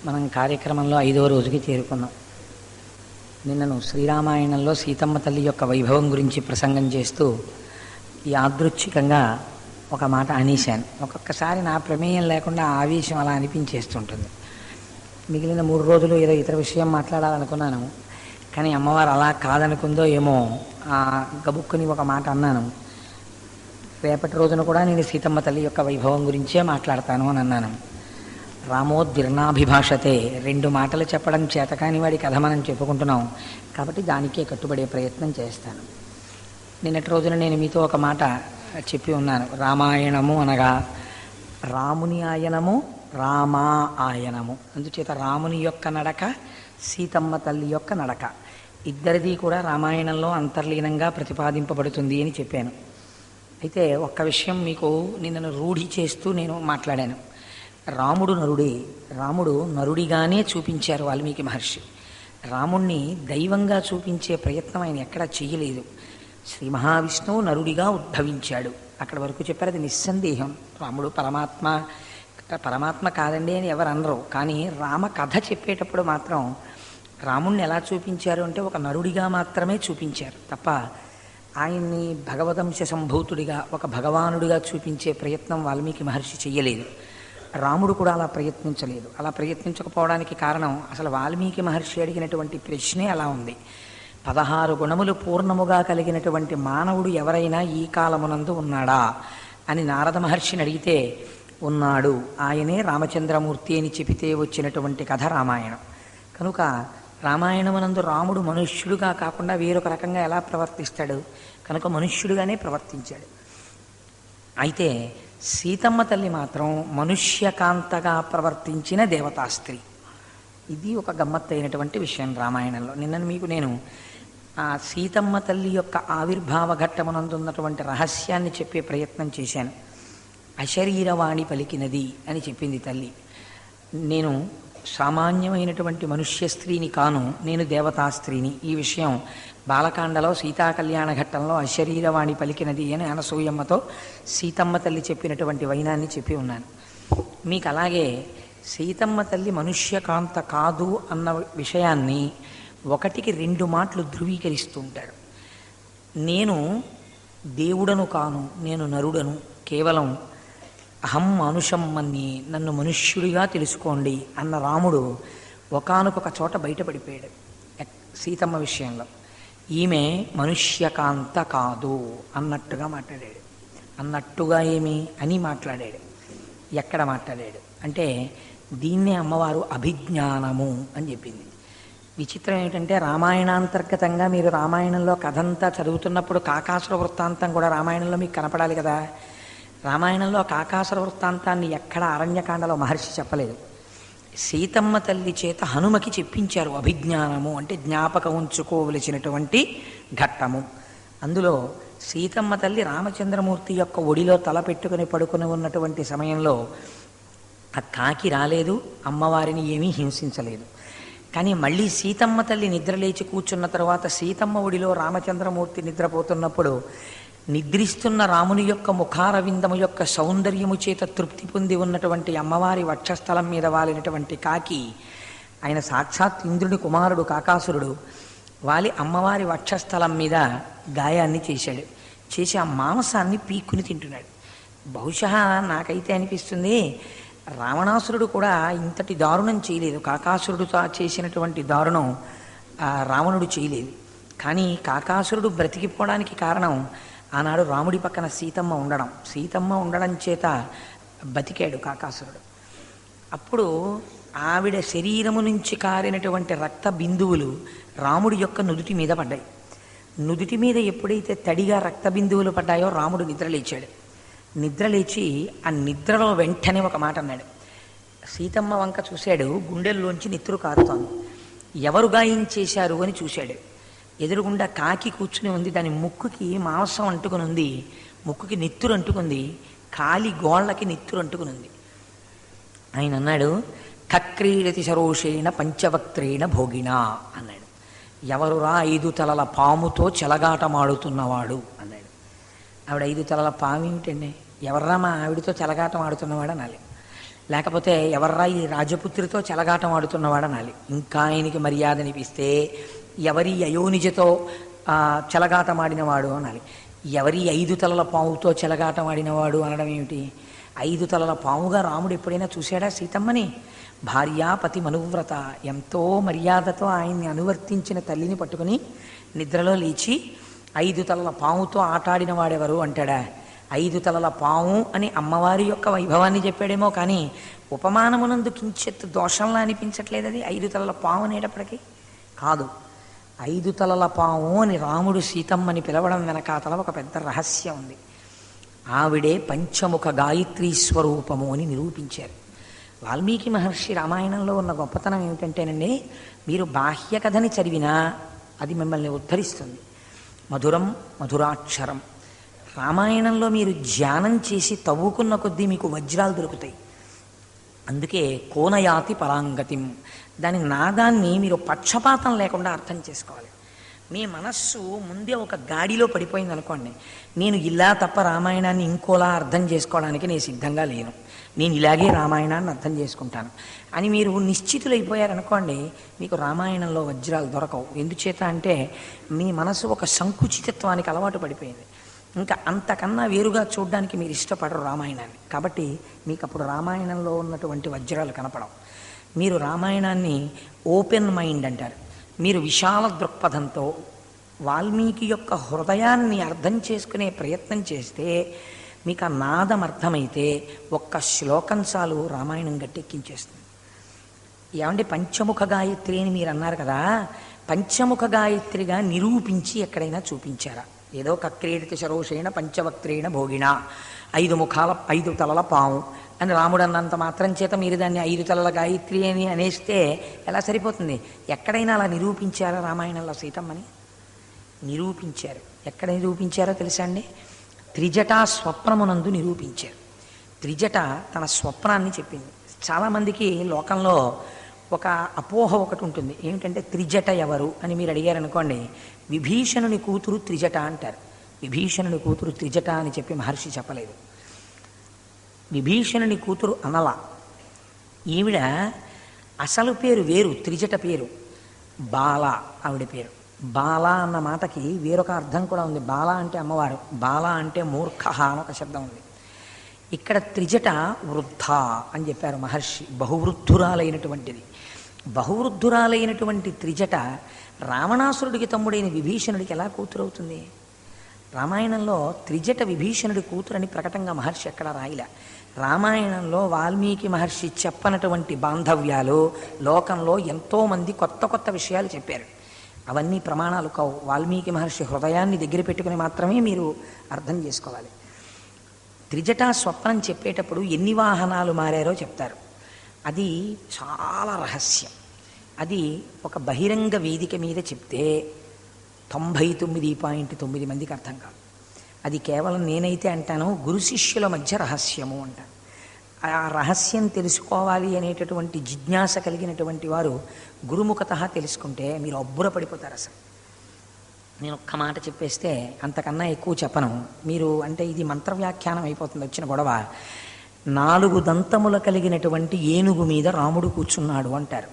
మనం కార్యక్రమంలో 5వ రోజుకి చేరుకున్నాం. నిన్నను శ్రీరామాయణంలో సీతమ్మ తల్లి యొక్క వైభవం గురించి ప్రసంగం చేస్తూ యాదృచ్ఛికంగా ఒక మాట అనేశాను. ఒక్కొక్కసారి నా ప్రమేయం లేకుండా ఆవేశం అలా అనిపించేస్తుంటుంది. మిగిలిన 3 రోజులు ఏదో ఇతర విషయం మాట్లాడాలనుకున్నాను, కానీ అమ్మవారు అలా కాదనుకుందో ఏమో గబుక్కుని ఒక మాట అన్నాను. రేపటి రోజున కూడా నేను సీతమ్మ తల్లి యొక్క వైభవం గురించే మాట్లాడతాను అని అన్నాను. రామోద్విర్ణాభిభాషతే, 2 మాటలు చెప్పడం చేతకాని వాడి కథ మనం చెప్పుకుంటున్నాం కాబట్టి దానికే కట్టుబడే ప్రయత్నం చేస్తాను. నిన్నటి రోజున నేను మీతో ఒక మాట చెప్పి ఉన్నాను. రామాయణము అనగా రాముని ఆయనము, రామా ఆయనము. అందుచేత రాముని యొక్క నడక, సీతమ్మ తల్లి యొక్క నడక ఇద్దరిది కూడా రామాయణంలో అంతర్లీనంగా ప్రతిపాదింపబడుతుంది అని చెప్పాను. అయితే ఒక్క విషయం మీకు నిన్నను రూఢి చేస్తూ నేను మాట్లాడాను. రాముడు నరుడే, రాముడు నరుడిగానే చూపించారు వాల్మీకి మహర్షి. రాముణ్ణి దైవంగా చూపించే ప్రయత్నం ఆయన ఎక్కడా చెయ్యలేదు. శ్రీ మహావిష్ణువు నరుడిగా ఉద్భవించాడు, అక్కడ వరకు చెప్పారు. అది నిస్సందేహం. రాముడు పరమాత్మ కాదండి అని ఎవరు అనరు. కానీ రామ కథ చెప్పేటప్పుడు మాత్రం రాముణ్ణి ఎలా చూపించారు అంటే ఒక నరుడిగా మాత్రమే చూపించారు తప్ప ఆయన్ని భగవదంశ సంభూతుడిగా, ఒక భగవానుడిగా చూపించే ప్రయత్నం వాల్మీకి మహర్షి చెయ్యలేదు. రాముడు కూడా అలా ప్రయత్నించలేదు. అలా ప్రయత్నించకపోవడానికి కారణం అసలు వాల్మీకి మహర్షి అడిగినటువంటి ప్రశ్నే అలా ఉంది. 16 గుణములు పూర్ణముగా కలిగినటువంటి మానవుడు ఎవరైనా ఈ కాలమునందు ఉన్నాడా అని నారద మహర్షిని అడిగితే ఉన్నాడు, ఆయనే రామచంద్రమూర్తి అని చెబితే వచ్చినటువంటి కథ రామాయణం. కనుక రామాయణమునందు రాముడు మనుష్యుడుగా కాకుండా వేరొక రకంగా ఎలా ప్రవర్తిస్తాడు? కనుక మనుష్యుడుగానే ప్రవర్తించాడు. అయితే సీతమ్మ తల్లి మాత్రం మనుష్యకాంతగా ప్రవర్తించిన దేవతాస్త్రీ. ఇది ఒక గమ్మత్తైనటువంటి విషయం రామాయణంలో. నిన్న మీకు నేను ఆ సీతమ్మ తల్లి యొక్క ఆవిర్భావ ఘట్టమునందున్నటువంటి రహస్యాన్ని చెప్పే ప్రయత్నం చేశాను. అశరీరవాణి పలికినది అని చెప్పింది తల్లి. నేను సామాన్యమైనటువంటి మనుష్య స్త్రీని కాను, నేను దేవతాస్త్రీని. ఈ విషయం బాలకాండలో సీతాకళ్యాణ ఘట్టంలో అశరీరవాణి పలికినది అని అనసూయమ్మతో సీతమ్మ తల్లి చెప్పినటువంటి వైనాన్ని చెప్పి ఉన్నాను మీకు. అలాగే సీతమ్మ తల్లి మనుష్యకాంత కాదు అన్న విషయాన్ని 1కి 2 మాటలు ధృవీకరిస్తూ ఉంటాడు. నేను దేవుడను కాను, నేను నరుడను, కేవలం అహం మనుషం మన్ని, నన్ను మనుష్యుడిగా తెలుసుకోండి అన్న రాముడు ఒకానొక చోట బయటపడిపోయాడు సీతమ్మ విషయంలో. ఈమె మనుష్యకాంత కాదు అన్నట్టుగా మాట్లాడాడు. అన్నట్టుగా ఏమి అని మాట్లాడాడు. ఎక్కడ మాట్లాడాడు అంటే దీన్నే అమ్మవారు అభిజ్ఞానము అని చెప్పింది. విచిత్రం ఏమిటంటే రామాయణాంతర్గతంగా మీరు రామాయణంలో కథంతా చదువుతున్నప్పుడు కాకాసుర వృత్తాంతం కూడా రామాయణంలో మీకు కనపడాలి కదా. రామాయణంలో కాకాసుర వృత్తాంతాన్ని ఎక్కడ అరణ్యకాండలో మహర్షి చెప్పలేదు. సీతమ్మ తల్లి చేత హనుమకి చెప్పించారు. అభిజ్ఞానము అంటే జ్ఞాపకం ఉంచుకోవలసినటువంటి ఘట్టము. అందులో సీతమ్మ తల్లి రామచంద్రమూర్తి యొక్క ఒడిలో తల పెట్టుకుని పడుకుని ఉన్నటువంటి సమయంలో ఆ కాకి రాలేదు, అమ్మవారిని ఏమీ హింసించలేదు. కానీ మళ్ళీ సీతమ్మ తల్లి నిద్రలేచి కూర్చున్న తర్వాత సీతమ్మ ఒడిలో రామచంద్రమూర్తి నిద్రపోతున్నప్పుడు నిద్రిస్తున్న రాముని యొక్క ముఖారవిందము యొక్క సౌందర్యము చేత తృప్తి పొంది ఉన్నటువంటి అమ్మవారి వక్షస్థలం మీద వాలినటువంటి కాకి, ఆయన సాక్షాత్ ఇంద్రుడి కుమారుడు కాకాసురుడు, వాలి అమ్మవారి వక్షస్థలం మీద గాయాన్ని చేశాడు. చేసి ఆ మాంసాన్ని పీక్కుని తింటున్నాడు. బహుశా నాకైతే అనిపిస్తుంది రావణాసురుడు కూడా ఇంతటి దారుణం చేయలేదు. కాకాసురుడుతో చేసినటువంటి దారుణం రావణుడు చేయలేదు. కానీ కాకాసురుడు బ్రతికిపోవడానికి కారణం ఆనాడు రాముడి పక్కన సీతమ్మ ఉండడం చేత బతికాడు కాకాసురుడు. అప్పుడు ఆవిడ శరీరము నుంచి కారినటువంటి రక్త బిందువులు రాముడి యొక్క నుదుటి మీద పడ్డాయి. నుదుటి మీద ఎప్పుడైతే తడిగా రక్త బిందువులు పడ్డాయో రాముడు నిద్రలేచాడు. నిద్రలేచి ఆ నిద్రలో వెంటనే ఒక మాట అన్నాడు. సీతమ్మ వంక చూశాడు, గుండెల్లోంచి నెత్తురు కారుతోంది. ఎవరు గాయించేశారు అని చూశాడు. ఎదురుగుండా కాకి కూర్చుని ఉంది, దాని ముక్కుకి మాంసం అంటుకుని ఉంది, ముక్కుకి నెత్తురు అంటుకుంది, కాలి గోళ్ళకి నెత్తురు అంటుకుని ఉంది. ఆయన అన్నాడు, కక్రీడతి సరోషేణ పంచవక్త్రేణ భోగినా అన్నాడు. ఎవరురా 5 తలల పాముతో చెలగాటమాడుతున్నవాడు అన్నాడు. ఆవిడ 5 తలల పాము ఏమిటండి, ఎవర్రా మా ఆవిడతో చెలగాటం ఆడుతున్నవాడు అనాలి. లేకపోతే ఎవర్రా ఈ రాజపుత్రితో చెలగాటం ఆడుతున్నవాడు అనాలి. ఇంకా ఆయనకి మర్యాద అనిపిస్తే ఎవరి అయోనిజతో చెలగాటం ఆడినవాడు అనాలి. ఎవరి 5 తలల పావుతో చెలగాటం ఆడినవాడు అనడం ఏమిటి? 5 తలల పావుగా రాముడు ఎప్పుడైనా చూశాడా సీతమ్మని? భార్యాపతి మనువ్రత, ఎంతో మర్యాదతో ఆయన్ని అనువర్తించిన తల్లిని పట్టుకుని నిద్రలో లేచి 5 తలల పావుతో ఆటాడిన వాడెవరు అంటాడా? 5 తలల పావు అని అమ్మవారి యొక్క వైభవాన్ని చెప్పాడేమో కానీ ఉపమానమునందు కించెత్ దోషంలా అనిపించట్లేదు. అది 5 తలల పావు అనేటప్పటికీ కాదు. 5 తలల పావు అని రాముడు సీతమ్మని పిలవడం వెనకాతల ఒక పెద్ద రహస్యం ఉంది. ఆవిడే పంచముఖ గాయత్రీ స్వరూపము అని నిరూపించారు వాల్మీకి మహర్షి. రామాయణంలో ఉన్న గొప్పతనం ఏమిటంటేనండి, మీరు బాహ్య కథని చదివినా అది మిమ్మల్ని ఉద్ధరిస్తుంది. మధురం మధురాక్షరం. రామాయణంలో మీరు ధ్యానం చేసి తవ్వుకున్న కొద్దీ మీకు వజ్రాలు దొరుకుతాయి. అందుకే కోనయాతి పరాంగతిం. దాని నాదాన్ని మీరు పక్షపాతం లేకుండా అర్థం చేసుకోవాలి. మీ మనస్సు ముందే ఒక గాడిలో పడిపోయింది అనుకోండి, నేను ఇలా తప్ప రామాయణాన్ని ఇంకోలా అర్థం చేసుకోవడానికి నేను సిద్ధంగా లేను, నేను ఇలాగే రామాయణాన్ని అర్థం చేసుకుంటాను అని మీరు నిశ్చితులైపోయారనుకోండి, మీకు రామాయణంలో వజ్రాలు దొరకవు. ఎందుచేత అంటే మీ మనసు ఒక సంకుచితత్వానికి అలవాటు పడిపోయింది. ఇంకా అంతకన్నా వేరుగా చూడడానికి మీరు ఇష్టపడరు రామాయణాన్ని. కాబట్టి మీకు అప్పుడు రామాయణంలో ఉన్నటువంటి వజ్రాలు కనపడవు. మీరు రామాయణాన్ని ఓపెన్ మైండ్ అంటారు. మీరు విశాల దృక్పథంతో వాల్మీకి యొక్క హృదయాన్ని అర్థం చేసుకునే ప్రయత్నం చేస్తే మీకు ఆ నాదం అర్థమైతే ఒక్క శ్లోకం చాలు రామాయణం గట్టెక్కించేస్తుంది. ఏమంటే పంచముఖ గాయత్రి అని మీరు అన్నారు కదా, పంచముఖ గాయత్రిగా నిరూపించి ఎక్కడైనా చూపించారా? ఏదో కక్రీడిత శరోషేణ పంచవక్త్రేణ భోగిణ, 5 తలల పాము అని రాముడు అన్నంత మాత్రం చేత మీరు దాన్ని 5 తలల గాయత్రి అని అనేస్తే ఎలా సరిపోతుంది? ఎక్కడైనా అలా నిరూపించారా రామాయణంలో సీతమ్మని? నిరూపించారు. ఎక్కడ నిరూపించారో తెలుసా అండి? త్రిజటా స్వప్నమునందు నిరూపించారు. త్రిజట తన స్వప్నాన్ని చెప్పింది. చాలామందికి లోకంలో ఒక అపోహ ఒకటి ఉంటుంది. ఏమిటంటే త్రిజట ఎవరు అని మీరు అడిగారనుకోండి, విభీషణుని కూతురు త్రిజట అంటారు. విభీషణుని కూతురు త్రిజట అని చెప్పి మహర్షి చెప్పలేదు. విభీషణుని కూతురు అనల. ఈవిడ అసలు పేరు వేరు, త్రిజట పేరు బాల ఆవిడ పేరు. బాల అన్న మాటకి వేరొక అర్థం కూడా ఉంది. బాల అంటే అమ్మవారు, బాల అంటే మూర్ఖ అని ఒక శబ్దం ఉంది. ఇక్కడ త్రిజట వృద్ధ అని చెప్పారు మహర్షి. బహువృద్ధురాలైనటువంటిది. బహువృద్ధురాలైనటువంటి త్రిజట రావణాసురుడికి తమ్ముడైన విభీషణుడికి ఎలా కూతురవుతుంది? రామాయణంలో త్రిజట విభీషణుడి కూతురని ప్రకటంగా మహర్షి ఎక్కడ రాయిలా. రామాయణంలో వాల్మీకి మహర్షి చెప్పనటువంటి బాంధవ్యాలు లోకంలో ఎంతోమంది కొత్త కొత్త విషయాలు చెప్పారు. అవన్నీ ప్రమాణాలు కావు. వాల్మీకి మహర్షి హృదయాన్ని దగ్గర పెట్టుకుని మాత్రమే మీరు అర్థం చేసుకోవాలి. త్రిజటా స్వప్నం చెప్పేటప్పుడు ఎన్ని వాహనాలు మారారో చెప్తారు. అది చాలా రహస్యం. అది ఒక బహిరంగ వేదిక మీద చెప్తే 99.9 మందికి అర్థం కాదు. అది కేవలం నేనైతే అంటాను, గురు శిష్యుల మధ్య రహస్యము అంటాను. ఆ రహస్యం తెలుసుకోవాలి అనేటటువంటి జిజ్ఞాస కలిగినటువంటి వారు గురుముఖతః తెలుసుకుంటే మీరు అబ్బుర పడిపోతారు. అసలు నేను ఒక్క మాట చెప్పేస్తే అంతకన్నా ఎక్కువ చెప్పను. మీరు అంటే ఇది మంత్ర వ్యాఖ్యానం అయిపోతుంది. వచ్చిన గొడవ 4 దంతములు కలిగినటువంటి ఏనుగు మీద రాముడు కూర్చున్నాడు అంటారు.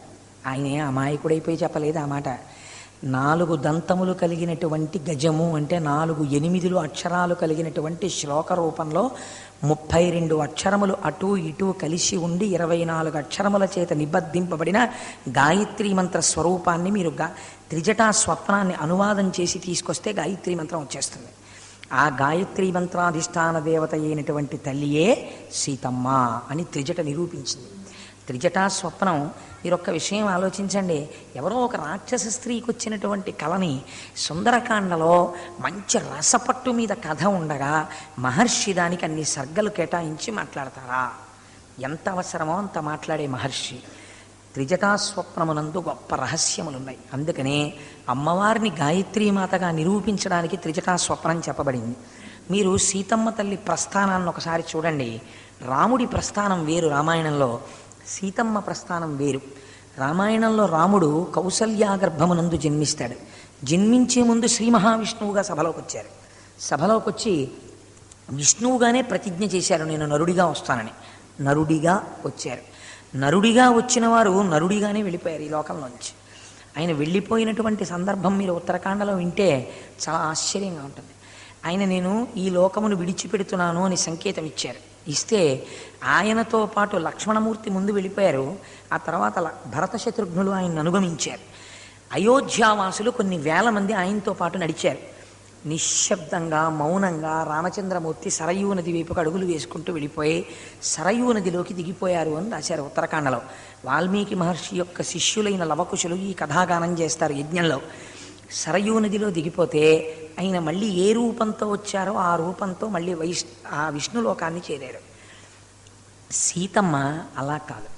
ఆయనే అమాయకుడైపోయి చెప్పలేదు ఆ మాట. 4 దంతములు కలిగినటువంటి గజము అంటే 8 అక్షరాలు కలిగినటువంటి శ్లోక రూపంలో 32 అక్షరములు అటూ ఇటూ కలిసి ఉండి 24 అక్షరముల చేత నిబద్ధింపబడిన గాయత్రీ మంత్ర స్వరూపాన్ని మీరు త్రిజటా స్వప్నాన్ని అనువాదం చేసి తీసుకొస్తే గాయత్రీ మంత్రం వచ్చేస్తుంది. ఆ గాయత్రీ మంత్రాధిష్టాన దేవత అయినటువంటి తల్లియే సీతమ్మ అని త్రిజట నిరూపించింది. త్రిజటా స్వప్నం మీరు ఒక్క విషయం ఆలోచించండి. ఎవరో ఒక రాక్షస స్త్రీకి వచ్చినటువంటి కళని సుందరకాండలో మంచి రసపట్టు మీద కథ ఉండగా మహర్షి దానికి అన్ని సర్గలు కేటాయించి మాట్లాడతారా? ఎంత అవసరమో అంత మాట్లాడే మహర్షి. త్రిజటా స్వప్నమునందు గొప్ప రహస్యములున్నాయి. అందుకనే అమ్మవారిని గాయత్రీమాతగా నిరూపించడానికి త్రిజటా స్వప్నం చెప్పబడింది. మీరు సీతమ్మ తల్లి ప్రస్థానాన్ని ఒకసారి చూడండి. రాముడి ప్రస్థానం వేరు, రామాయణంలో సీతమ్మ ప్రస్థానం వేరు. రామాయణంలో రాముడు కౌసల్యాగర్భమునందు జన్మిస్తాడు. జన్మించే ముందు శ్రీ మహావిష్ణువుగా సభలోకి వచ్చారు. సభలోకి వచ్చి విష్ణువుగానే ప్రతిజ్ఞ చేశారు, నేను నరుడిగా వస్తానని. నరుడిగా వచ్చారు. నరుడిగా వచ్చిన వారు నరుడిగానే వెళ్ళిపోయారు ఈ లోకంలోంచి. ఆయన వెళ్ళిపోయినటువంటి సందర్భం మీరు ఉత్తరాఖండలో వింటే చాలా ఆశ్చర్యంగా ఉంటుంది. ఆయన నేను ఈ లోకమును విడిచిపెడుతున్నాను అని సంకేతం ఇచ్చారు. ఇస్తే ఆయనతో పాటు లక్ష్మణమూర్తి ముందు వెళ్ళిపోయారు. ఆ తర్వాత భరత శత్రుఘ్నులు ఆయన్ని అనుగమించారు. అయోధ్యావాసులు కొన్ని వేల మంది ఆయనతో పాటు నడిచారు. నిశ్శబ్దంగా మౌనంగా రామచంద్రమూర్తి సరయూ నది వైపుకు అడుగులు వేసుకుంటూ వెళ్ళిపోయి సరయూ నదిలోకి దిగిపోయారు అని రాశారు ఉత్తరాఖండలో. వాల్మీకి మహర్షి యొక్క శిష్యులైన లవకుశులు ఈ కథాగానం చేస్తారు యజ్ఞంలో. సరయూ నదిలో దిగిపోతే ఆయన మళ్ళీ ఏ రూపంతో వచ్చారో ఆ రూపంతో మళ్ళీ ఆ విష్ణులోకాన్ని చేరారు. సీతమ్మ అలా కాదు.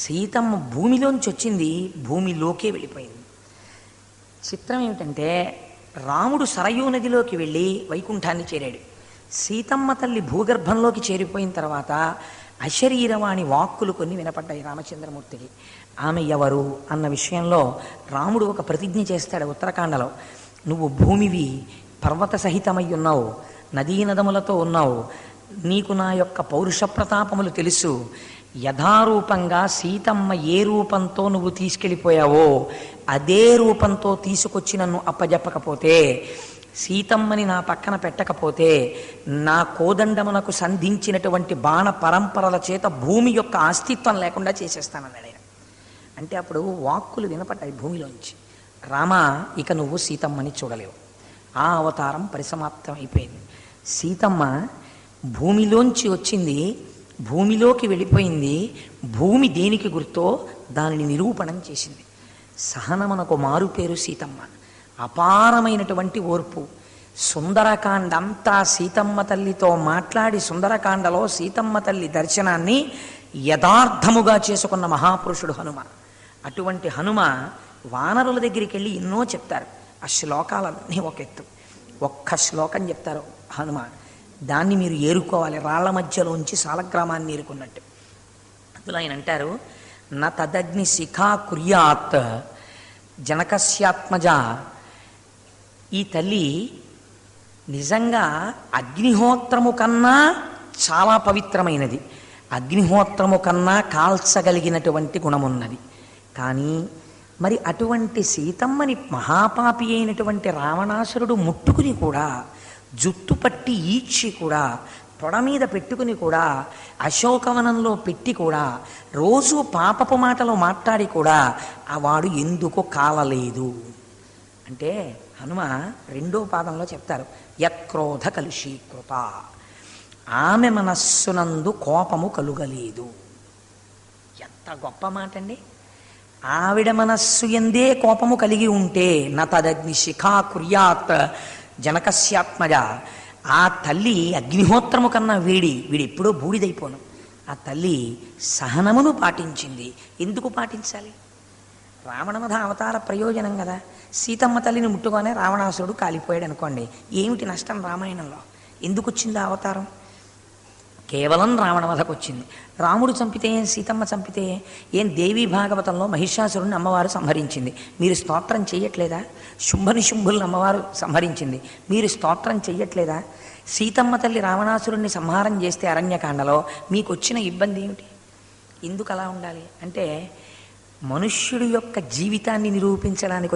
సీతమ్మ భూమిలోంచి వచ్చింది, భూమిలోకే వెళ్ళిపోయింది. చిత్రం ఏమిటంటే రాముడు సరయూ నదిలోకి వెళ్ళి వైకుంఠాన్ని చేరాడు. సీతమ్మ తల్లి భూగర్భంలోకి చేరిపోయిన తర్వాత అశరీరవాణి వాక్కులు కొన్ని వినపడ్డాయి రామచంద్రమూర్తికి. ఆమె ఎవరు అన్న విషయంలో రాముడు ఒక ప్రతిజ్ఞ చేస్తాడు ఉత్తరాఖండలో. నువ్వు భూమివి, పర్వత సహితమై ఉన్నావు, నదీనదములతో ఉన్నావు, నీకు నా యొక్క పౌరుష ప్రతాపములు తెలుసు. యథారూపంగా సీతమ్మ ఏ రూపంతో నువ్వు తీసుకెళ్ళిపోయావో అదే రూపంతో తీసుకొచ్చి నన్ను అప్పజెప్పకపోతే, సీతమ్మని నా పక్కన పెట్టకపోతే నా కోదండమునకు సంధించినటువంటి బాణ పరంపరల చేత భూమి యొక్క అస్తిత్వం లేకుండా చేసేస్తానన్నాడు ఆయన. అంటే అప్పుడు వాక్కులు వినపడ్డాయి భూమిలోంచి. రామ, ఇక నువ్వు సీతమ్మని చూడలేవు. ఆ అవతారం పరిసమాప్తం అయిపోయింది. సీతమ్మ భూమిలోంచి వచ్చింది, భూమిలోకి వెళ్ళిపోయింది. భూమి దేనికి గుర్తో దానిని నిరూపణం చేసింది. సహనమునకు మారు పేరు సీతమ్మ. అపారమైనటువంటి ఓర్పు. సుందరకాండ అంతా సీతమ్మ తల్లితో మాట్లాడి సుందరకాండలో సీతమ్మ తల్లి దర్శనాన్ని యథార్థముగా చేసుకున్న మహాపురుషుడు హనుమ. అటువంటి హనుమ వానరుల దగ్గరికి వెళ్ళి ఎన్నో చెప్తారు. ఆ శ్లోకాలన్నీ ఒక ఎత్తు. ఒక్క శ్లోకం చెప్తారు హనుమ, దాన్ని మీరు ఏరుకోవాలి. రాళ్ల మధ్యలోంచి సాలగ్రామాన్ని ఏరుకున్నట్టు. అందులో ఆయన అంటారు, నా తదగ్ని శిఖా కుర్యాత్ జనకస్యాత్మజ. ఈ తల్లి నిజంగా అగ్నిహోత్రము కన్నా చాలా పవిత్రమైనది, అగ్నిహోత్రము కన్నా కాల్చగలిగినటువంటి గుణమున్నది. కానీ మరి అటువంటి సీతమ్మని మహాపాపి అయినటువంటి రావణాసురుడు ముట్టుకుని కూడా, జుట్టు పట్టి ఈడ్చి కూడా, తొడ మీద పెట్టుకుని కూడా, అశోకవనంలో పెట్టి కూడా, రోజు పాపపు మాటలు మాట్లాడి కూడా వాడు ఎందుకు కాలలేదు అంటే హనుమ రెండో పాదంలో చెప్తారు, యక్రోధ కలుషీకృత. ఆమె మనస్సునందు కోపము కలుగలేదు. ఎంత గొప్ప మాట అండి! ఆవిడ మనస్సు ఎందే కోపము కలిగి ఉంటే నతదగ్ని శిఖా కుర్యాత్ జనకస్యాత్మజ. ఆ తల్లి అగ్నిహోత్రము కన్నా వీడెప్పుడో బూడిదైపోను. ఆ తల్లి సహనమును పాటించింది. ఎందుకు పాటించాలి? రావణవధ అవతార ప్రయోజనం కదా. సీతమ్మ తల్లిని ముట్టుగానే రావణాసురుడు కాలిపోయాడు అనుకోండి, ఏమిటి నష్టం రామాయణంలో? ఎందుకు వచ్చింది ఆ అవతారం? కేవలం రావణవధకు వచ్చింది. రాముడు చంపితే, సీతమ్మ చంపితే ఏం? దేవీ భాగవతంలో మహిషాసురుని అమ్మవారు సంహరించింది, మీరు స్తోత్రం చెయ్యట్లేదా? శుంభుల్ని అమ్మవారు సంహరించింది, మీరు స్తోత్రం చెయ్యట్లేదా? సీతమ్మ తల్లి రావణాసురుణ్ణి సంహారం చేస్తే అరణ్యకాండలో మీకు వచ్చిన ఇబ్బంది ఏమిటి? ఎందుకు అలా ఉండాలి అంటే మనుష్యుడి యొక్క జీవితాన్ని నిరూపించడానికి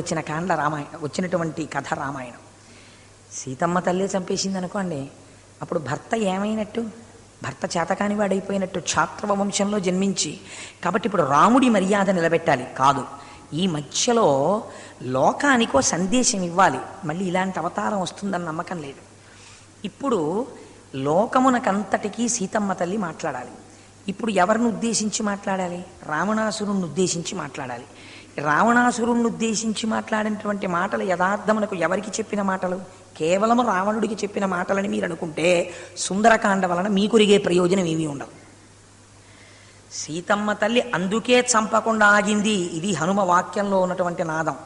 వచ్చినటువంటి కథ రామాయణం. సీతమ్మ తల్లి చంపేసింది అనుకోండి, అప్పుడు భర్త ఏమైనట్టు? భర్త చేతకాని వాడైపోయినట్టు, క్షాత్రవ వంశంలో జన్మించి. కాబట్టి ఇప్పుడు రాముడి మర్యాద నిలబెట్టాలి. కాదు, ఈ మధ్యలో లోకానికో సందేశం ఇవ్వాలి. మళ్ళీ ఇలాంటి అవతారం వస్తుందన్న నమ్మకం లేదు. ఇప్పుడు లోకమునకంతటికీ సీతమ్మ తల్లి మాట్లాడాలి. ఇప్పుడు ఎవరిని ఉద్దేశించి మాట్లాడాలి? రావణాసురుణ్ణి ఉద్దేశించి మాట్లాడాలి. రావణాసురుణ్ణి ఉద్దేశించి మాట్లాడినటువంటి మాటలు యథార్థమునకు ఎవరికి చెప్పిన మాటలు? కేవలము రావణుడికి చెప్పిన మాటలని మీరు అనుకుంటే సుందరకాండ వలన మీకురిగే ప్రయోజనం ఏమీ ఉండదు. సీతమ్మ తల్లి అందుకే చంపకుండా ఆగింది. ఇది హనుమ వాక్యంలో ఉన్నటువంటి నాదం.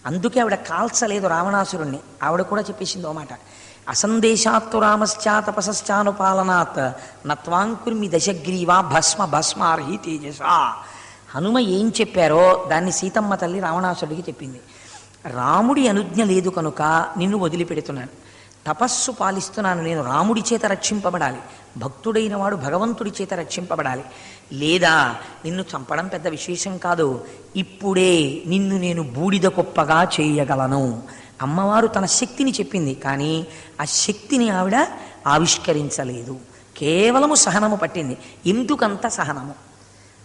అందుకే ఆవిడ కాల్చలేదు రావణాసురుణ్ణి. ఆవిడ కూడా చెప్పేసింది ఓ మాట, అసందేశాత్తు రామశ్చా తపసశ్చానుపాలనాత్ నత్వాంకుర్మి దశగ్రీవా భస్మార్హి తేజస. హనుమ ఏం చెప్పారో దాన్ని సీతమ్మ తల్లి రావణాసురుడికి చెప్పింది. రాముడి అనుజ్ఞ లేదు కనుక నిన్ను వదిలిపెడుతున్నాను, తపస్సు పాలిస్తున్నాను నేను, రాముడి చేత రక్షింపబడాలి, భక్తుడైన వాడు భగవంతుడి చేత రక్షింపబడాలి. లేదా నిన్ను చంపడం పెద్ద విశేషం కాదు, ఇప్పుడే నిన్ను నేను బూడిద కుప్పగా చేయగలను. అమ్మవారు తన శక్తిని చెప్పింది, కానీ ఆ శక్తిని ఆవిడ ఆవిష్కరించలేదు. కేవలము సహనము పట్టింది. ఎందుకంత సహనము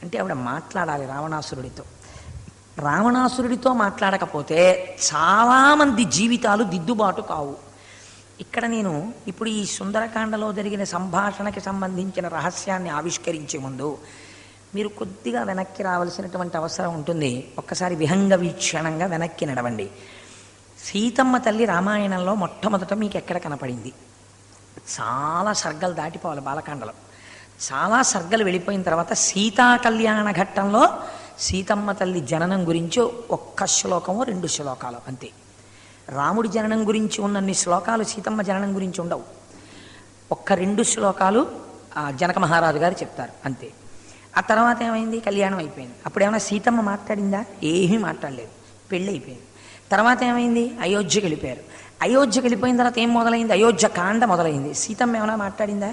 అంటే ఆవిడ మాట్లాడాలి రావణాసురుడితో. రావణాసురుడితో మాట్లాడకపోతే చాలామంది జీవితాలు దిద్దుబాటు కావు. ఇక్కడ నేను ఇప్పుడు ఈ సుందరకాండలో జరిగిన సంభాషణకి సంబంధించిన రహస్యాన్ని ఆవిష్కరించే ముందు మీరు కొద్దిగా వెనక్కి రావాల్సినటువంటి అవసరం ఉంటుంది. ఒక్కసారి విహంగ వీక్షణంగా వెనక్కి నడవండి. సీతమ్మ తల్లి రామాయణంలో మొట్టమొదట మీకు ఎక్కడ కనపడింది? చాలా సర్గలు దాటిపోవాలి బాలకాండలో. చాలా సర్గలు వెళ్ళిపోయిన తర్వాత సీతా కళ్యాణ ఘట్టంలో సీతమ్మ తల్లి జననం గురించి ఒక్క శ్లోకమో 2 శ్లోకాలు అంతే. రాముడి జననం గురించి ఉన్నన్ని శ్లోకాలు సీతమ్మ జననం గురించి ఉండవు. ఒక్క 2 శ్లోకాలు జనక మహారాజు గారు చెప్తారు అంతే. ఆ తర్వాత ఏమైంది? కళ్యాణం అయిపోయింది. అప్పుడు ఏమైనా సీతమ్మ మాట్లాడిందా? ఏమీ మాట్లాడలేదు, పెళ్ళి అయిపోయింది. తర్వాత ఏమైంది? అయోధ్యకి వెళ్ళిపోయారు. అయోధ్యకి వెళ్ళిపోయిన తర్వాత ఏం మొదలైంది? అయోధ్య కాండ మొదలైంది. సీతమ్మ ఏమైనా మాట్లాడిందా?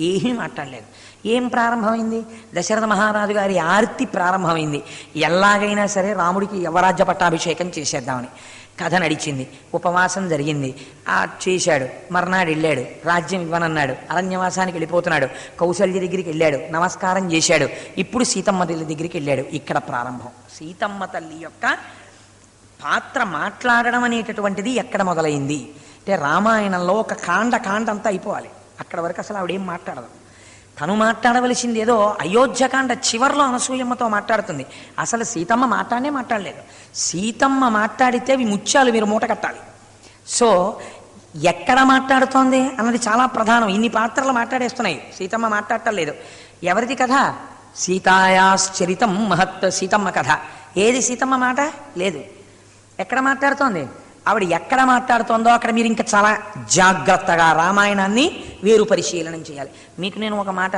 ఏమీ మాట్లాడలేదు. ఏం ప్రారంభమైంది? దశరథ మహారాజు గారి ఆర్తి ప్రారంభమైంది. ఎలాగైనా సరే రాముడికి యవరాజ్య పట్టాభిషేకం చేసేద్దామని కథ నడిచింది. ఉపవాసం జరిగింది, చేశాడు. మర్నాడు వెళ్ళాడు, రాజ్యం ఇవ్వనన్నాడు, అరణ్యవాసానికి వెళ్ళిపోతున్నాడు. కౌసల్య దగ్గరికి వెళ్ళాడు, నమస్కారం చేశాడు. ఇప్పుడు సీతమ్మ తల్లి దగ్గరికి వెళ్ళాడు. ఇక్కడ ప్రారంభం. సీతమ్మ తల్లి యొక్క పాత్ర మాట్లాడడం అనేటటువంటిది ఎక్కడ మొదలైంది అంటే రామాయణంలో ఒక కాండ అంతా అయిపోవాలి. అక్కడ వరకు అసలు ఆవిడేం మాట్లాడదు. తను మాట్లాడవలసింది ఏదో అయోధ్యకాండ చివర్లో అనసూయమ్మతో మాట్లాడుతుంది. అసలు సీతమ్మ మాట్లాడలేదు. సీతమ్మ మాట్లాడితే అవి ముత్యాలు మీరు మూట కట్టాలి. సో ఎక్కడ మాట్లాడుతోంది అన్నది చాలా ప్రధానం. ఇన్ని పాత్రలు మాట్లాడేస్తున్నాయి, సీతమ్మ మాట్లాడటం లేదు. ఎవరిది కథ? సీతాయాశ్చరితం మహత్, సీతమ్మ కథ. ఏది సీతమ్మ మాట? లేదు. ఎక్కడ మాట్లాడుతోంది? ఆవిడ ఎక్కడ మాట్లాడుతోందో అక్కడ మీరు ఇంకా చాలా జాగ్రత్తగా రామాయణాన్ని వేరు పరిశీలనం చేయాలి. మీకు నేను ఒక మాట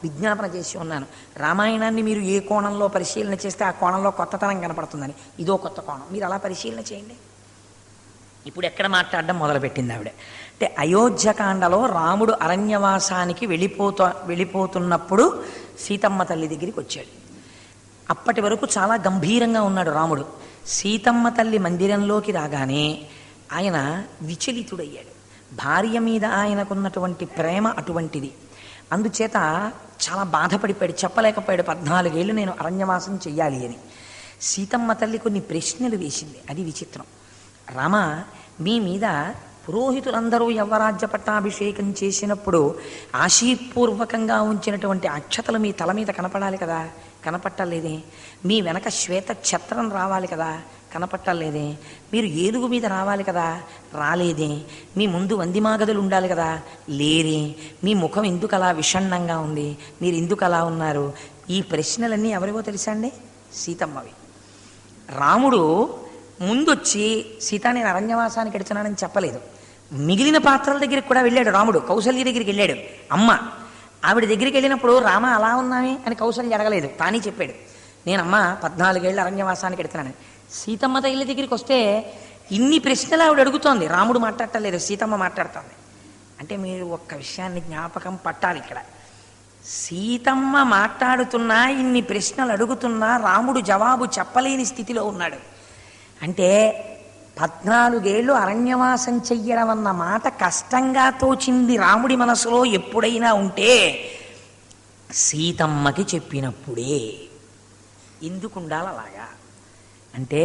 విజ్ఞాపన చేసి ఉన్నాను. రామాయణాన్ని మీరు ఏ కోణంలో పరిశీలన చేస్తే ఆ కోణంలో కొత్తతనం కనపడుతుందని. ఇదో కొత్త కోణం, మీరు అలా పరిశీలన చేయండి. ఇప్పుడు ఎక్కడ మాట్లాడడం మొదలుపెట్టింది ఆవిడ అంటే అయోధ్యకాండలో రాముడు అరణ్యవాసానికి వెళ్ళిపోతున్నప్పుడు సీతమ్మ తల్లి దగ్గరికి వచ్చాడు. అప్పటి వరకు చాలా గంభీరంగా ఉన్నాడు రాముడు. సీతమ్మ తల్లి మందిరంలోకి రాగానే ఆయన విచలితుడయ్యాడు. భార్య మీద ఆయనకున్నటువంటి ప్రేమ అటువంటిది. అందుచేత చాలా బాధపడిపోయాడు, చెప్పలేకపోయాడు. 14 ఏళ్ళు నేను అరణ్యవాసం చెయ్యాలి అని. సీతమ్మ తల్లి కొన్ని ప్రశ్నలు వేసింది. అది విచిత్రం. రామ, మీ మీద పురోహితులందరూ యవ్వరాజ్య పట్టాభిషేకం చేసినప్పుడు ఆశీపూర్వకంగా ఉంచినటువంటి అక్షతలు మీ తల మీద కనపడాలి కదా, కనపట్టలేదే. మీ వెనక శ్వేత ఛత్రం రావాలి కదా, కనపట్టలేదే. మీరు ఏనుగు మీద రావాలి కదా, రాలేదే. మీ ముందు వందిమాగదులు ఉండాలి కదా, లేరే. మీ ముఖం ఎందుకు అలా విషణ్ణంగా ఉంది, మీరు ఎందుకు అలా ఉన్నారు? ఈ ప్రశ్నలన్నీ ఎవరివో తెలుసా అండి? సీతమ్మవి. రాముడు ముందొచ్చి సీత నేను అరణ్యవాసానికి వెడుతున్నానని చెప్పలేదు. మిగిలిన పాత్రల దగ్గరికి కూడా వెళ్ళాడు రాముడు. కౌసల్య దగ్గరికి వెళ్ళాడు. అమ్మ ఆవిడ దగ్గరికి వెళ్ళినప్పుడు రామ అలా ఉన్నామే అని కౌసల్య అడగలేదు, తానే చెప్పాడు. నేనమ్మ 14 ఏళ్ళు అరణ్యవాసానికి వెడుతున్నాను. సీతమ్మ తల్లి దగ్గరికి వస్తే ఇన్ని ప్రశ్నలు ఆవిడ అడుగుతోంది, రాముడు మాట్లాడటలేదు, సీతమ్మ మాట్లాడుతోంది. అంటే మీరు ఒక్క విషయాన్ని జ్ఞాపకం పట్టాలి. ఇక్కడ సీతమ్మ మాట్లాడుతున్నా, ఇన్ని ప్రశ్నలు అడుగుతున్నా రాముడు జవాబు చెప్పలేని స్థితిలో ఉన్నాడు. అంటే 14 ఏళ్ళు అరణ్యవాసం చెయ్యడం అన్న మాట కష్టంగా తోచింది రాముడి మనసులో ఎప్పుడైనా ఉంటే సీతమ్మకి చెప్పినప్పుడే. ఎందుకు ఉండాలి అలాగా అంటే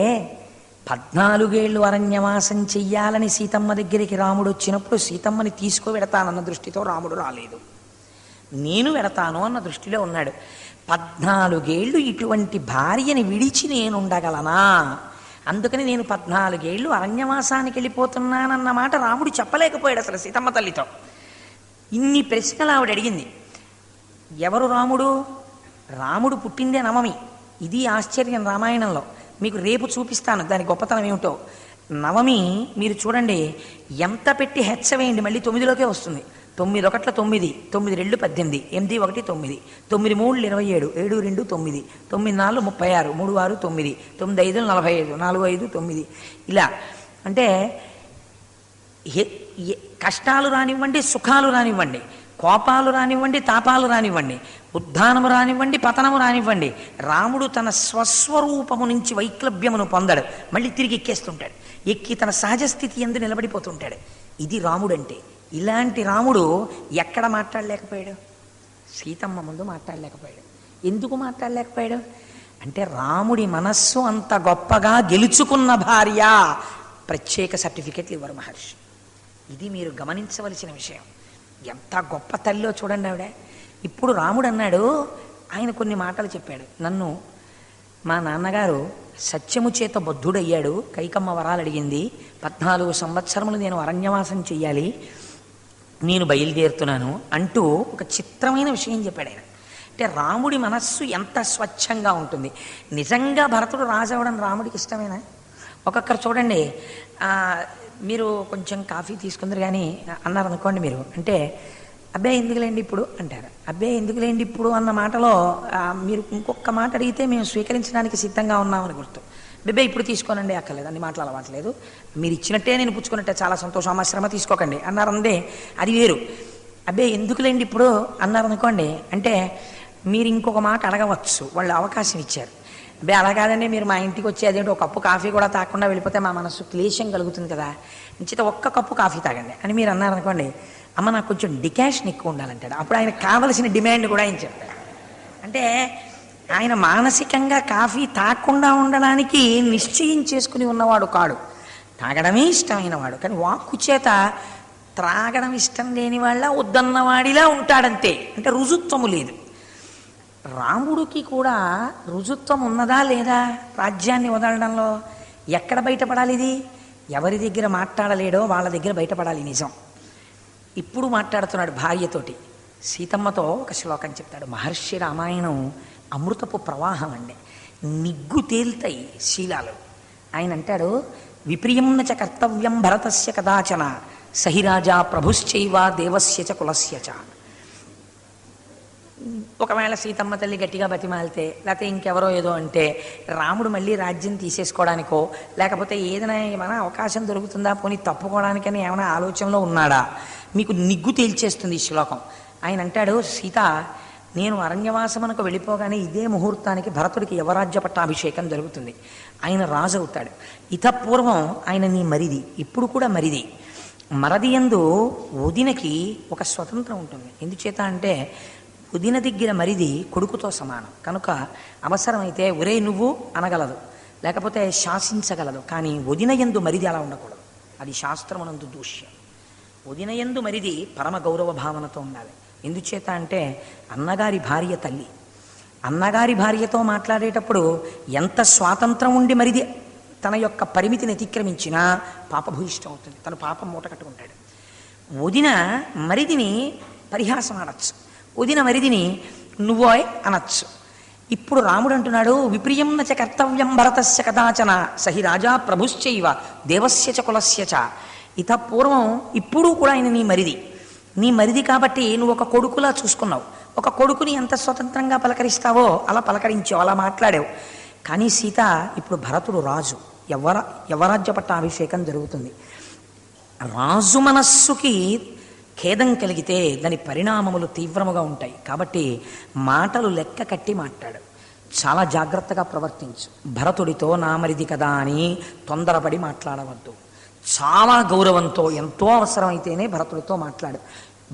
14 ఏళ్ళు అరణ్యవాసం చెయ్యాలని సీతమ్మ దగ్గరికి రాముడు వచ్చినప్పుడు సీతమ్మని తీసుకువెడతానన్న దృష్టితో రాముడు రాలేదు, నేను వెడతాను అన్న దృష్టిలో ఉన్నాడు. 14 ఏళ్ళు ఇటువంటి భార్యని విడిచి నేను ఉండగలనా? అందుకని నేను 14 ఏళ్ళు అరణ్యవాసానికి వెళ్ళిపోతున్నానన్న మాట రాముడు చెప్పలేకపోయాడు అసలు సీతమ్మ తల్లితో. ఇన్ని ప్రశ్నలు ఆవిడ అడిగింది. ఎవరు రాముడు? రాముడు పుట్టిందే నవమి. ఇది ఆశ్చర్యం రామాయణంలో. మీకు రేపు చూపిస్తాను దాని గొప్పతనం ఏమిటో. నవమి మీరు చూడండి, ఎంత పెట్టి హెచ్చవేయండి మళ్ళీ 9లోకే వస్తుంది. 9 1 9, 9 2 18, 8 1 9, 9 3 27, 7 2 9, 9 4 36, 3 6 9, 9 5 45, 4 5 9 ఇలా. అంటే కష్టాలు రానివ్వండి, సుఖాలు రానివ్వండి, కోపాలు రానివ్వండి, తాపాలు రానివ్వండి, ఉద్ధానము రానివ్వండి, పతనము రానివ్వండి, రాముడు తన స్వస్వరూపము నుంచి వైక్లభ్యమును పొందడు, మళ్ళీ తిరిగి ఎక్కేస్తుంటాడు. ఎక్కి తన సహజ స్థితి ఎందు నిలబడిపోతుంటాడు. ఇది రాముడంటే. ఇలాంటి రాముడు ఎక్కడ మాట్లాడలేకపోయాడు? సీతమ్మ ముందు మాట్లాడలేకపోయాడు. ఎందుకు మాట్లాడలేకపోయాడు అంటే రాముడి మనస్సు అంత గొప్పగా గెలుచుకున్న భార్య ప్రత్యేక సర్టిఫికెట్లు ఇవ్వరు మహర్షి. ఇది మీరు గమనించవలసిన విషయం. ఎంత గొప్ప తల్లిలో చూడండి ఆవిడ. ఇప్పుడు రాముడు అన్నాడు, ఆయన కొన్ని మాటలు చెప్పాడు. నన్ను మా నాన్నగారు సత్యము చేత బద్ధుడయ్యాడు, కైకమ్మ వరాలు అడిగింది, 14 సంవత్సరములు నేను అరణ్యవాసం చెయ్యాలి, నేను బయలుదేరుతున్నాను అంటూ ఒక చిత్రమైన విషయం చెప్పాడు ఆయన. అంటే రాముడి మనస్సు ఎంత స్వచ్ఛంగా ఉంటుంది. నిజంగా భరతుడు రాజు అవడం రాముడికి ఇష్టమేనా? ఒక్కొక్కరు చూడండి, మీరు కొంచెం కాఫీ తీసుకుందరు కానీ అన్నారు అనుకోండి మీరు, అంటే అబ్బాయి ఎందుకులేండి ఇప్పుడు అంటారు. అబ్బాయి ఎందుకులేండి ఇప్పుడు అన్న మాటలో మీరు ఇంకొక మాట అడిగితే మేము స్వీకరించడానికి సిద్ధంగా ఉన్నామని గుర్తు. బిబ్బాయి ఇప్పుడు తీసుకోనండి, అక్కర్లేదు, అన్ని మాటలు అలవాట్లేదు, మీరు ఇచ్చినట్టే నేను పుచ్చుకున్నట్టే, చాలా సంతోషం, అమ్మ శ్రమ తీసుకోకండి అన్నారు అందే, అది వేరు. అబ్బాయి ఎందుకులేండి ఇప్పుడు అన్నారు అనుకోండి, అంటే మీరు ఇంకొక మాట అడగవచ్చు, వాళ్ళు అవకాశం ఇచ్చారు. అబ్బాయి అలా కాదండి, మీరు మా ఇంటికి వచ్చి అదేంటి ఒక కప్పు కాఫీ కూడా తాగకుండా వెళ్ళిపోతే మా మనసు క్లేశం కలుగుతుంది కదా, ఇంచిత ఒక్క కప్పు కాఫీ తాగండి అని మీరు అన్నారనుకోండి, అమ్మ నాకు కొంచెం డికాషన్ ఎక్కువ ఉండాలంటాడు. అప్పుడు ఆయనకు కావలసిన డిమాండ్ కూడా ఆయన చెప్తాడు. అంటే ఆయన మానసికంగా కాఫీ తాగకుండా ఉండడానికి నిశ్చయం చేసుకుని ఉన్నవాడు కాడు, తాగడమే ఇష్టమైన వాడు. కానీ వాక్కు చేత త్రాగడం ఇష్టం లేని వాళ్ళ వద్దన్నవాడిలా ఉంటాడంతే. అంటే రుజుత్వము లేదు. రాముడికి కూడా రుజుత్వం ఉన్నదా లేదా? రాజ్యాన్ని వదలడంలో ఎక్కడ బయటపడాలి? ఇది ఎవరి దగ్గర మాట్లాడలేడో వాళ్ళ దగ్గర బయటపడాలి నిజం. ఇప్పుడు మాట్లాడుతున్నాడు భార్యతోటి. సీతమ్మతో ఒక శ్లోకం చెప్తాడు. మహర్షి రామాయణం అమృతపు ప్రవాహం అండి, నిగ్గు తేల్తాయి శీలాలు. ఆయన అంటాడు, విప్రియంన చ కర్తవ్యం భరతస్య కదాచన సహిరాజా ప్రభుశ్చైవ దేవస్య చ కులస్య చ. ఒకవేళ సీతమ్మ తల్లి గట్టిగా బతిమాలితే, లేకపోతే ఇంకెవరో ఏదో అంటే రాముడు మళ్ళీ రాజ్యం తీసేసుకోవడానికో, లేకపోతే ఏదైనా ఏమైనా అవకాశం దొరుకుతుందా పోనీ తప్పుకోవడానికని ఏమైనా ఆలోచనలో ఉన్నాడా? మీకు నిగ్గు తేల్చేస్తుంది ఈ శ్లోకం. ఆయన అంటాడు, సీత నేను అరణ్యవాసమునకు వెళ్ళిపోగానే ఇదే ముహూర్తానికి భరతుడికి యవరాజ్య పట్టాభిషేకం జరుగుతుంది, ఆయన రాజు అవుతాడు. ఇతపూర్వం ఆయన నీ మరిది, ఇప్పుడు కూడా మరిది. మరదియందు వదినకి ఒక స్వతంత్రం ఉంటుంది. ఎందుచేత అంటే వదిన దగ్గర మరిది కొడుకుతో సమానం కనుక అవసరమైతే ఒరే నువ్వు అనగలదు, లేకపోతే శాసించగలదు. కానీ వదినయందు మరిది అలా ఉండకూడదు, అది శాస్త్రమునందు దూష్యం. వదినయందు మరిది పరమ గౌరవ భావనతో ఉండాలి. ఎందుచేత అంటే అన్నగారి భార్య తల్లి, అన్నగారి భార్యతో మాట్లాడేటప్పుడు ఎంత స్వాతంత్రం ఉండి మరిది తన యొక్క పరిమితిని అతిక్రమించినా పాపభూయిష్టం అవుతుంది, తను పాపం మూట కట్టుకుంటాడు. వదిన మరిదిని పరిహాసం ఆడచ్చు, వదిన మరిదిని నువ్వోయ్ అనొచ్చు. ఇప్పుడు రాముడు అంటున్నాడు, విప్రియం చ కర్తవ్యం భరతస్య కదాచన సహి రాజా ప్రభుశ్చైవ దేవస్య చ కులస్య చ. ఇత పూర్వం ఇప్పుడు కూడా ఆయన నీ మరిది, నీ మరిది కాబట్టి నువ్వు ఒక కొడుకులా చూసుకున్నావు. ఒక కొడుకుని ఎంత స్వతంత్రంగా పలకరిస్తావో అలా పలకరించావు, అలా మాట్లాడావు. కానీ సీత ఇప్పుడు భరతుడు రాజు, యవరాజ్య పట్టాభిషేకం జరుగుతుంది. రాజు మనస్సుకి ఖేదం కలిగితే దాని పరిణామములు తీవ్రముగా ఉంటాయి. కాబట్టి మాటలు లెక్క కట్టి మాట్లాడు, చాలా జాగ్రత్తగా ప్రవర్తించు. భరతుడితో నా మరిది కదా అని తొందరపడి మాట్లాడవద్దు. చాలా గౌరవంతో ఎంతో అవసరమైతేనే భరతుడితో మాట్లాడు.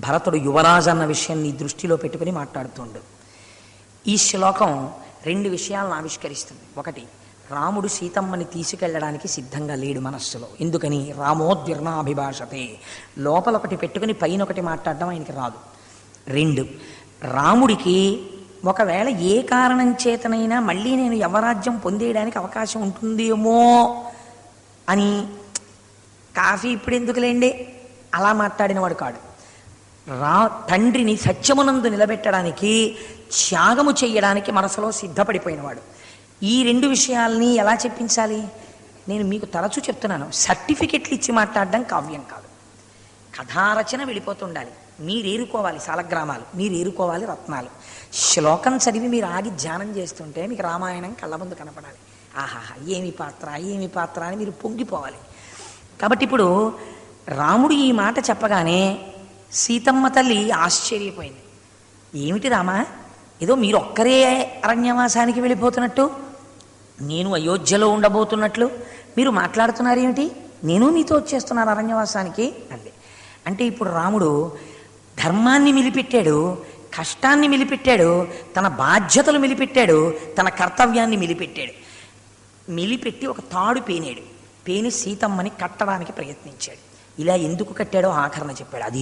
భరతుడు యువరాజు అన్న విషయాన్ని దృష్టిలో పెట్టుకుని మాట్లాడుతుండు. ఈ శ్లోకం 2 విషయాలను ఆవిష్కరిస్తుంది. ఒకటి, రాముడు సీతమ్మని తీసుకెళ్ళడానికి సిద్ధంగా లేడు మనస్సులో. ఎందుకని? రామోద్విర్ణాభిభాషతే, లోపల ఒకటి పెట్టుకుని పైన ఒకటి మాట్లాడడం ఆయనకి రాదు. 2, రాముడికి ఒకవేళ ఏ కారణం చేతనైనా మళ్ళీ నేను యవరాజ్యం పొందేయడానికి అవకాశం ఉంటుందేమో అని కాఫీ ఇప్పుడు ఎందుకులేండి అలా మాట్లాడినవాడు కాడు. తండ్రిని సత్యమునందు నిలబెట్టడానికి, త్యాగము చెయ్యడానికి మనసులో సిద్ధపడిపోయినవాడు. ఈ 2 విషయాల్ని ఎలా చెప్పించాలి? నేను మీకు తరచూ చెప్తున్నాను, సర్టిఫికెట్లు ఇచ్చి మాట్లాడడం కావ్యం కాదు. కథారచన వెళ్ళిపోతుండాలి. మీరు ఏరుకోవాలి సాలగ్రామాలు, మీరు ఏరుకోవాలి రత్నాలు. శ్లోకం చదివి మీరు ఆగి ధ్యానం చేస్తుంటే మీకు రామాయణం కళ్ళ ముందు కనపడాలి. ఆహాహా ఏమి పాత్ర, ఏమి పాత్ర అని మీరు పొంగిపోవాలి. కాబట్టి ఇప్పుడు రాముడు ఈ మాట చెప్పగానే సీతమ్మ తల్లి ఆశ్చర్యపోయింది. ఏమిటి రామా, ఏదో మీరు ఒక్కరే అరణ్యవాసానికి వెళ్ళిపోతున్నట్టు, నేను అయోధ్యలో ఉండబోతున్నట్లు మీరు మాట్లాడుతున్నారు ఏమిటి, నేను మీతో వచ్చేస్తున్నాను అరణ్యవాసానికి అంది. అంటే ఇప్పుడు రాముడు ధర్మాన్ని మిలిపెట్టాడు, కష్టాన్ని మిలిపెట్టాడు, తన బాధ్యతలు మిలిపెట్టాడు, తన కర్తవ్యాన్ని మిలిపెట్టాడు. మిలిపెట్టి ఒక తాడు పేని సీతమ్మని కట్టడానికి ప్రయత్నించాడు. ఇలా ఎందుకు కట్టాడో ఆఖరణ చెప్పాడు. అది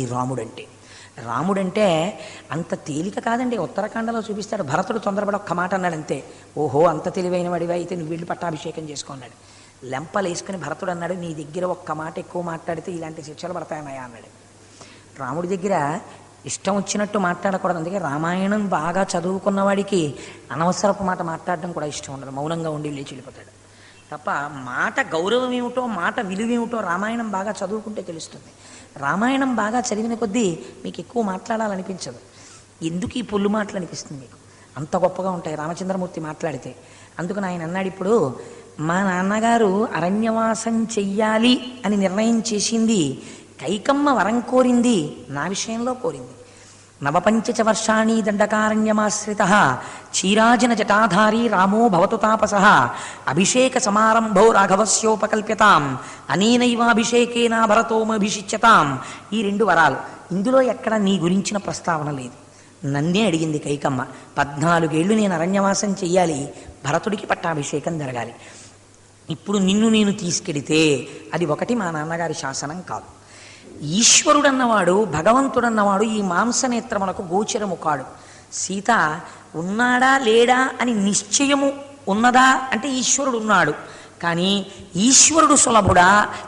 రాముడంటే అంత తేలిక కాదండి. ఉత్తరాఖండలో చూపిస్తాడు. భరతుడు తొందరపడి ఒక్క మాట అన్నాడు అంతే. ఓహో, అంత తెలివైన వాడివా అయితే నువ్వు వెళ్ళి పట్టాభిషేకం చేసుకున్నాడు. లెంపలు వేసుకుని భరతుడు అన్నాడు, నీ దగ్గర ఒక్క మాట ఎక్కువ మాట్లాడితే ఇలాంటి శిక్షలు పడతాయన్నాయా అన్నాడు. రాముడి దగ్గర ఇష్టం వచ్చినట్టు మాట్లాడకూడదు. అందుకే రామాయణం బాగా చదువుకున్న వాడికి అనవసరపు మాట మాట్లాడడం కూడా ఇష్టం ఉండదు. మౌనంగా ఉండి లేచి వెళ్ళిపోతాడు తప్ప మాట గౌరవం ఏమిటో, మాట విలువేమిటో రామాయణం బాగా చదువుకుంటే తెలుస్తుంది. రామాయణం బాగా చదివిన కొద్దీ మీకు ఎక్కువ మాట్లాడాలనిపించదు. ఎందుకు ఈ పొల్లు మాటలు అనిపిస్తుంది మీకు? అంత గొప్పగా ఉంటాయి రామచంద్రమూర్తి మాట్లాడితే. అందుకని ఆయన అన్నాడు, ఇప్పుడు మా నాన్నగారు అరణ్యవాసం చెయ్యాలి అని నిర్ణయం చేసింది కైకమ్మ వరం కోరింది, నా విషయంలో కోరింది. నవపంచచ వర్షాణి దండకారణ్యమాశ్రిత క్షీరాజన జటాధారీ రామో భవతు తాపస అభిషేక సమారంభో రాఘవస్యోపకల్ప్యతాం అనేనైవాభిషేకేన భరతోమభిషిచ్యతాం. ఈ 2 వరాలు. ఇందులో ఎక్కడ నీ గురించిన ప్రస్తావన లేదు. నన్నే అడిగింది కైకమ్మ. 14 ఏళ్ళు నేను అరణ్యవాసం చెయ్యాలి, భరతుడికి పట్టాభిషేకం జరగాలి. ఇప్పుడు నిన్ను నేను తీసుకెడితే అది ఒకటి మా నాన్నగారి శాసనం కాదు. ఈశ్వరుడన్నవాడు, భగవంతుడన్నవాడు ఈ మాంసనేత్రమునకు గోచరము కాడు. సీత ఉన్నాడా లేడా అని నిశ్చయము ఉన్నదా అంటే ఈశ్వరుడు ఉన్నాడు. కానీ ఈశ్వరుడు సులభుడా,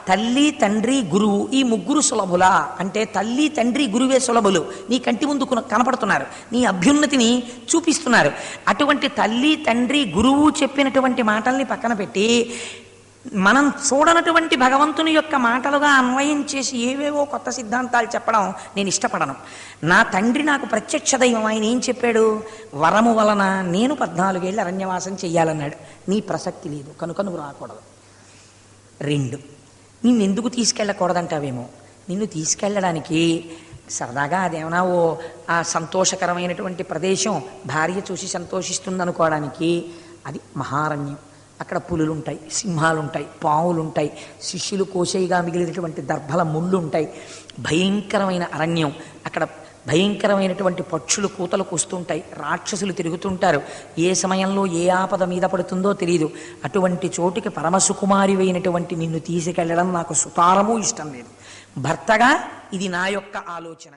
తల్లి తండ్రి గురువు ఈ 3 సులభులా అంటే తల్లి తండ్రి గురువే సులభులు. నీ కంటి ముందు కనపడుతున్నారు, నీ అభ్యున్నతిని చూపిస్తున్నారు. అటువంటి తల్లి తండ్రి గురువు చెప్పినటువంటి మాటల్ని పక్కన పెట్టి మనం చూడనటువంటి భగవంతుని యొక్క మాటలుగా అన్వయం చేసి ఏవేవో కొత్త సిద్ధాంతాలు చెప్పడం నేను ఇష్టపడను. నా తండ్రి నాకు ప్రత్యక్ష దైవం. ఆయన ఏం చెప్పాడు? వరము వలన నేను 14 ఏళ్ళు అరణ్యవాసం చెయ్యాలన్నాడు. నీ ప్రసక్తి లేదు కనుక నువ్వు రాకూడదు. 2, నిన్నెందుకు తీసుకెళ్ళకూడదంటావేమో. నిన్ను తీసుకెళ్ళడానికి సరదాగా అదేమన్నా ఆ సంతోషకరమైనటువంటి ప్రదేశం, భార్య చూసి సంతోషిస్తుందనుకోవడానికి అది మహారణ్యం. అక్కడ పులులుంటాయి, సింహాలుంటాయి, పావులుంటాయి, శిష్యులు కోసేయిగా మిగిలినటువంటి దర్భల ముళ్ళు ఉంటాయి. భయంకరమైన అరణ్యం. అక్కడ భయంకరమైనటువంటి పక్షులు కూతలు కూస్తుంటాయి, రాక్షసులు తిరుగుతుంటారు. ఏ సమయంలో ఏ ఆపద మీద పడుతుందో తెలియదు. అటువంటి చోటికి పరమసుకుమారివైనటువంటి నిన్ను తీసుకెళ్లడం నాకు సుతారమూ ఇష్టం లేదు. భర్తగా ఇది నా యొక్క ఆలోచన.